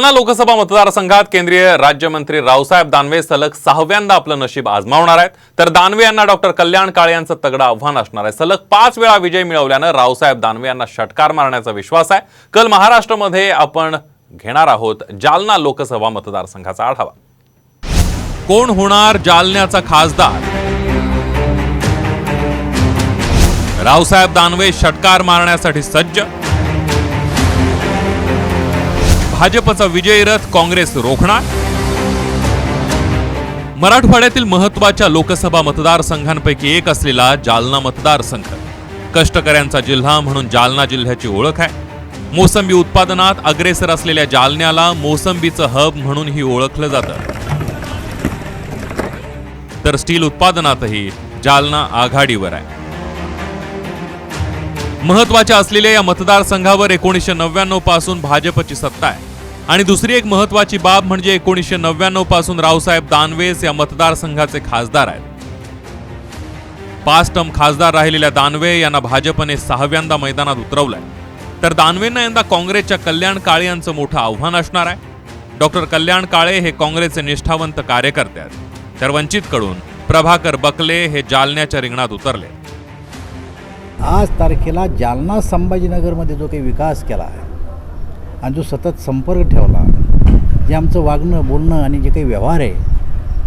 जालना लोकसभा मतदारसंघात केंद्रीय राज्यमंत्री रावसाहेब दानवे सलग 6व्यांदा आपलं नशीब आजमावणार आहेत। तर दानवे यांना डॉक्टर कल्याण काळे यांचं तगडं आव्हान असणार आहे। सलग 5 वेळा विजय मिळवल्यानं रावसाहेब दानवे यांना षटकार मारण्याचा विश्वास आहे। कल महाराष्ट्रामध्ये आपण घेणार आहोत जालना लोकसभा मतदारसंघाचा आढावा। कोण होणार जालन्याचा खासदार? रावसाहेब दानवे षटकार मारण्यासाठी सज्ज। भाजपचा विजयी रथ काँग्रेस रोखणार। मराठवाड्यातील महत्त्वाच्या लोकसभा मतदारसंघांपैकी एक असलेला जालना मतदारसंघ कष्टकऱ्यांचा जिल्हा म्हणून जालना जिल्ह्याची ओळख आहे। मोसंबी उत्पादनात अग्रेसर असलेल्या जालन्याला मोसंबीचं हब म्हणूनही ओळखलं जातं। तर स्टील उत्पादनातही जालना आघाडीवर आहे। महत्त्वाच्या असलेल्या या मतदारसंघावर 1999 पासून भाजपची सत्ता आहे आणि दुसरी एक महत्त्वाची बाब म्हणजे 1999 पासून रावसाहेब दानवेस या मतदारसंघाचे खासदार आहेत। 5 टर्म खासदार राहिलेल्या दानवे यांना भाजपने 6व्यांदा मैदानात उतरवलंय। तर दानवेंना यंदा काँग्रेसच्या कल्याण काळे यांचं मोठं आव्हान असणार आहे। डॉक्टर कल्याण काळे हे काँग्रेसचे निष्ठावंत कार्यकर्ते आहेत। तर वंचितकडून प्रभाकर बकले हे जालन्याच्या रिंगणात उतरले। आज तारखेला जालना संभाजीनगरमध्ये जो काही विकास केला आहे आणि जो सतत संपर्क ठेवला, जे आमचं वागणं बोलणं आणि जे काही व्यवहार आहे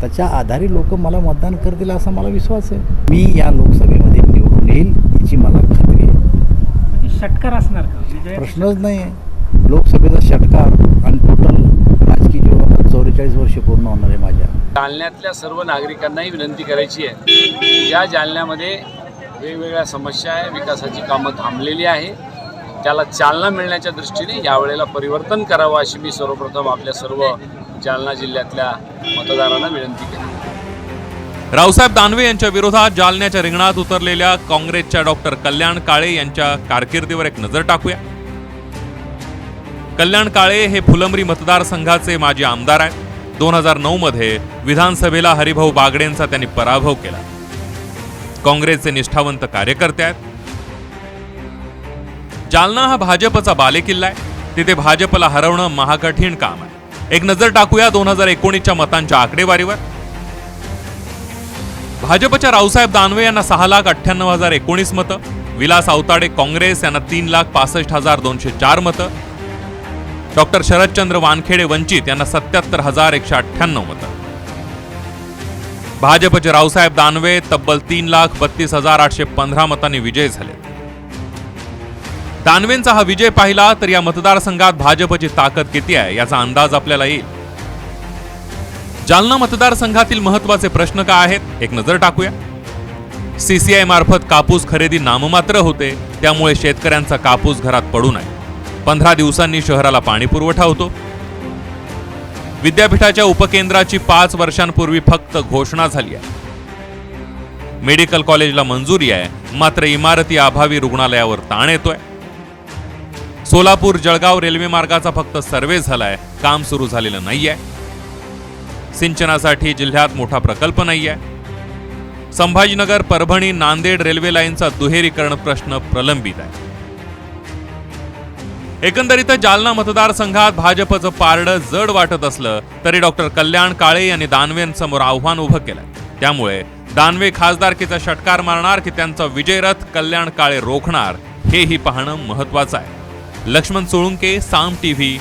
त्याच्या आधारे लोक मला मतदान करतील असा मला विश्वास आहे। मी या लोकसभेमध्ये निवडून येईल याची मला खात्री आहे। म्हणजे षटकार असणार का? प्रश्नच नाही आहे। लोकसभेचा षटकार आणि टोटल राजकीय जीवनात 44 वर्ष पूर्ण होणार आहे माझ्या। जालन्यातल्या सर्व नागरिकांनाही विनंती करायची आहे, ज्या जालन्यामध्ये वेगवेगळ्या समस्या आहे, विकासाची कामं थांबलेली आहे, त्याला चालना मिळण्याच्या दृष्टीने यावेळेला परिवर्तन करावं अशी मी सर्वप्रथम आपल्या सर्व जालना जिल्ह्यातल्या मतदारांना विनंती केली। रावसाहेब दानवे यांच्या विरोधात जालन्याच्या रिंगणात उतरलेल्या काँग्रेसच्या डॉक्टर कल्याण काळे यांच्या कारकिर्दीवर एक नजर टाकूया। कल्याण काळे हे फुलंब्री मतदारसंघाचे माजी आमदार आहेत। 2009 मध्ये विधानसभेला हरिभाऊ बागडेंचा त्यांनी पराभव केला। काँग्रेसचे निष्ठावंत कार्यकर्ते आहेत। जालना हा भाजपचा बालेकिल्ला आहे। तिथे भाजपला हरवणं महाकठीण काम आहे। एक नजर टाकूया 2019च्या मतांच्या आकडेवारीवर। भाजपच्या रावसाहेब दानवे यांना 6,98,019 मतं, विलास आवताडे काँग्रेस यांना 3,65,204 मतं, डॉक्टर शरदचंद्र वानखेडे वंचित यांना 77,198 मतं। भाजपचे रावसाहेब दानवे तब्बल 3,32,815 मतांनी विजय झाले। दानवेंचा हा विजय पाहिला तर या मतदारसंघात भाजपची ताकद किती आहे याचा अंदाज आपल्याला येईल। जालना मतदारसंघातील महत्त्वाचे प्रश्न काय आहेत एक नजर टाकूया। CCI मार्फत कापूस खरेदी नाममात्र होते, त्यामुळे शेतकऱ्यांचा कापूस घरात पडू नये। 15 दिवसांनी शहराला पाणी पुरवठा होतो। विद्यापीठाच्या उपकेंद्राची 5 वर्षांपूर्वी फक्त घोषणा झाली आहे। मेडिकल कॉलेजला मंजुरी आहे, मात्र इमारती अभावी रुग्णालयावर ताण येतोय। सोलापूर जळगाव रेल्वे मार्गाचा फक्त सर्वे झालाय, काम सुरू झालेलं नाहीये। सिंचनासाठी जिल्ह्यात मोठा प्रकल्प नाहीये। संभाजीनगर परभणी नांदेड रेल्वे लाईनचा दुहेरीकरण प्रश्न प्रलंबित आहे। एकंदरीत जालना मतदारसंघात भाजपचं पारडं जड वाटत असलं तरी डॉक्टर कल्याण काळे यांनी दानवेंसमोर आव्हान उभं केलंय। त्यामुळे दानवे खासदारकीचा षटकार मारणार की त्यांचा विजय रथ कल्याण काळे रोखणार हेही पाहणं महत्त्वाचं आहे। लक्ष्मण सोळुंके, साम टीव्ही।